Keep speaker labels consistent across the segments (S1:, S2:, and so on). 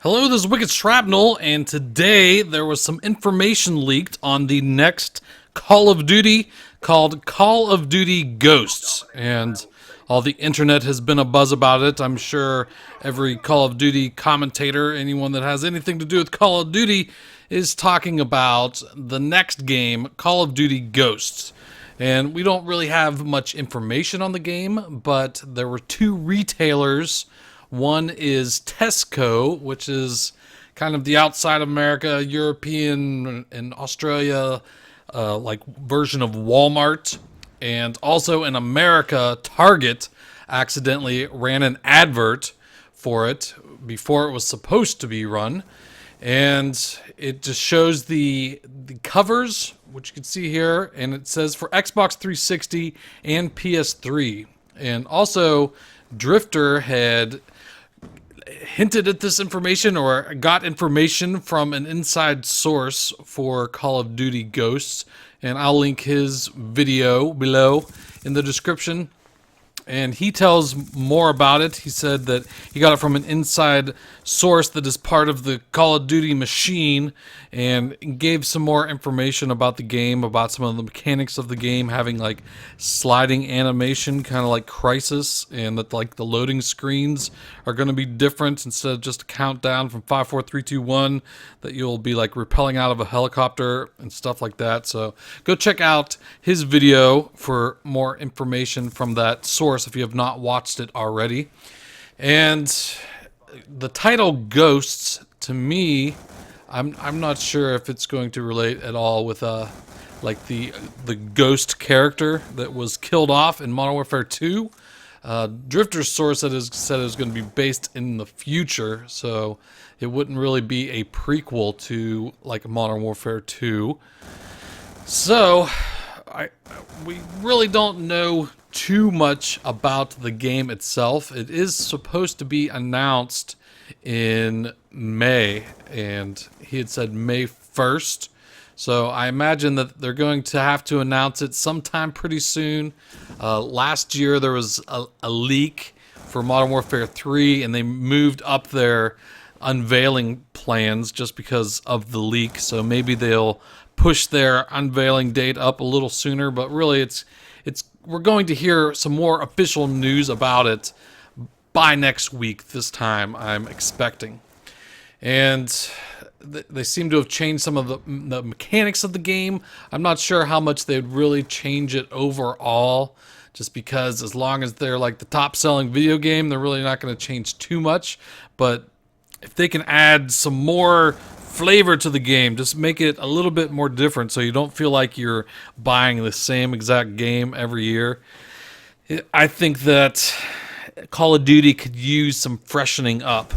S1: Hello, this is Wicked Shrapnel, and today there was some information leaked on the next Call of Duty called Call of Duty Ghosts, and all the internet has been abuzz about it. I'm sure every Call of Duty commentator, anyone that has anything to do with Call of Duty, is talking about the next game, Call of Duty Ghosts. And we don't really have much information on the game, but there were two retailers. One is Tesco, which is kind of the outside America, European and Australia like version of Walmart. And also in America, Target accidentally ran an advert for it before it was supposed to be run. And it just shows the covers, which you can see here, and it says for Xbox 360 and PS3. And also, Drifter had hinted at this information or got information from an inside source for Call of Duty Ghosts, and I'll link his video below in the description. And he tells more about it. He said that he got it from an inside source that is part of the Call of Duty machine, and gave some more information about the game, about some of the mechanics of the game, having like sliding animation, kind of like Crisis, and that like the loading screens are going to be different instead of just a countdown from 5, 4, 3, 2, 1, that you'll be like rappelling out of a helicopter and stuff like that. So go check out his video for more information from that source if you have not watched it already. And the title Ghosts, to me, I'm not sure if it's going to relate at all with like the ghost character that was killed off in Modern Warfare 2. Drifter's source said it was going to be based in the future, so it wouldn't really be a prequel to like Modern Warfare 2. So we really don't know too much about the game itself. It is supposed to be announced in May, and he had said May 1st. So I imagine that they're going to have to announce it sometime pretty soon. Last year there was a leak for Modern Warfare 3, and they moved up their unveiling plans just because of the leak. So maybe they'll push their unveiling date up a little sooner, but really we're going to hear some more official news about it by next week this time, I'm expecting. And they seem to have changed some of the mechanics of the game. I'm not sure how much they'd really change it overall, just because as long as they're like the top selling video game, they're really not going to change too much. But if they can add some more flavor to the game, just make it a little bit more different so you don't feel like you're buying the same exact game every year. I think that Call of Duty could use some freshening up.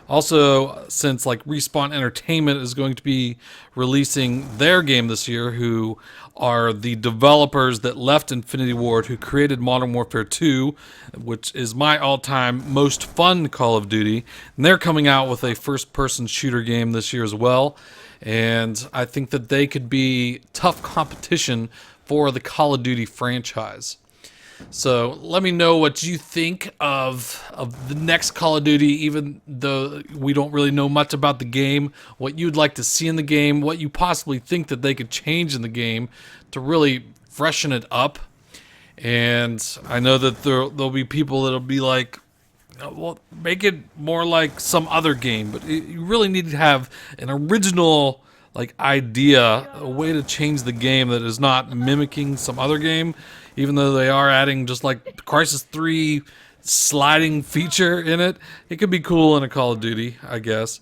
S1: Also, since like Respawn Entertainment is going to be releasing their game this year, who are the developers that left Infinity Ward, who created Modern Warfare 2, which is my all-time most fun Call of Duty, and they're coming out with a first-person shooter game this year as well. And I think that they could be tough competition for the Call of Duty franchise. So let me know what you think of the next Call of Duty, even though we don't really know much about the game, what you'd like to see in the game, what you possibly think that they could change in the game to really freshen it up. And I know that there'll be people that'll be like, well, make it more like some other game, but you really need to have an original like idea, a way to change the game that is not mimicking some other game, even though they are adding just like Crisis 3 sliding feature in it. It could be cool in a Call of Duty, I guess.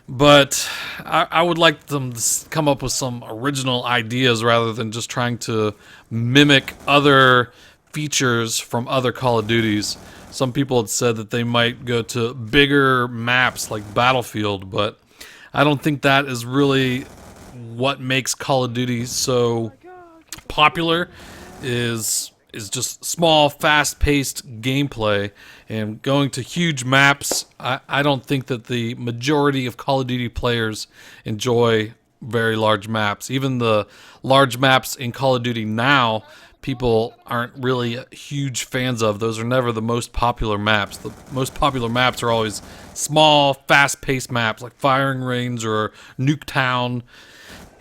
S1: But I would like them to come up with some original ideas rather than just trying to mimic other features from other Call of Duties. Some people had said that they might go to bigger maps like Battlefield, but I don't think that is really what makes Call of Duty so popular. Is just small, fast-paced gameplay, and going to huge maps. I don't think that the majority of Call of Duty players enjoy very large maps. Even the large maps in Call of Duty now, people aren't really huge fans of. Those are never the most popular maps. The most popular maps are always small, fast-paced maps like Firing Range or Nuketown.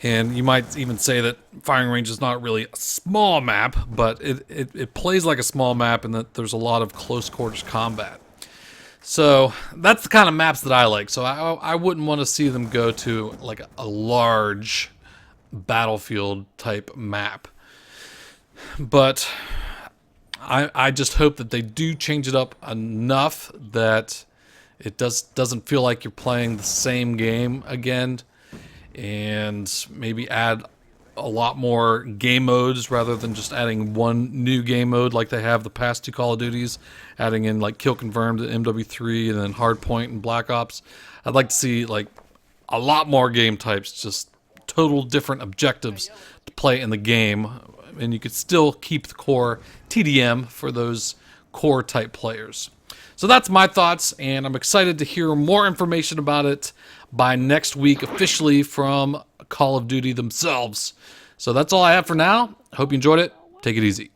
S1: And you might even say that Firing Range is not really a small map, but it plays like a small map, and that there's a lot of close quarters combat. So that's the kind of maps that I like. So I wouldn't want to see them go to like a large battlefield type map. But I just hope that they do change it up enough that it doesn't feel like you're playing the same game again, and maybe add a lot more game modes rather than just adding one new game mode like they have the past two Call of Duties, adding in like Kill Confirmed and MW3 and then Hardpoint and Black Ops. I'd like to see like a lot more game types, just total different objectives to play in the game, and you could still keep the core TDM for those core type players. So that's my thoughts, and I'm excited to hear more information about it by next week officially from Call of Duty themselves. So that's all I have for now. Hope you enjoyed it. Take it easy.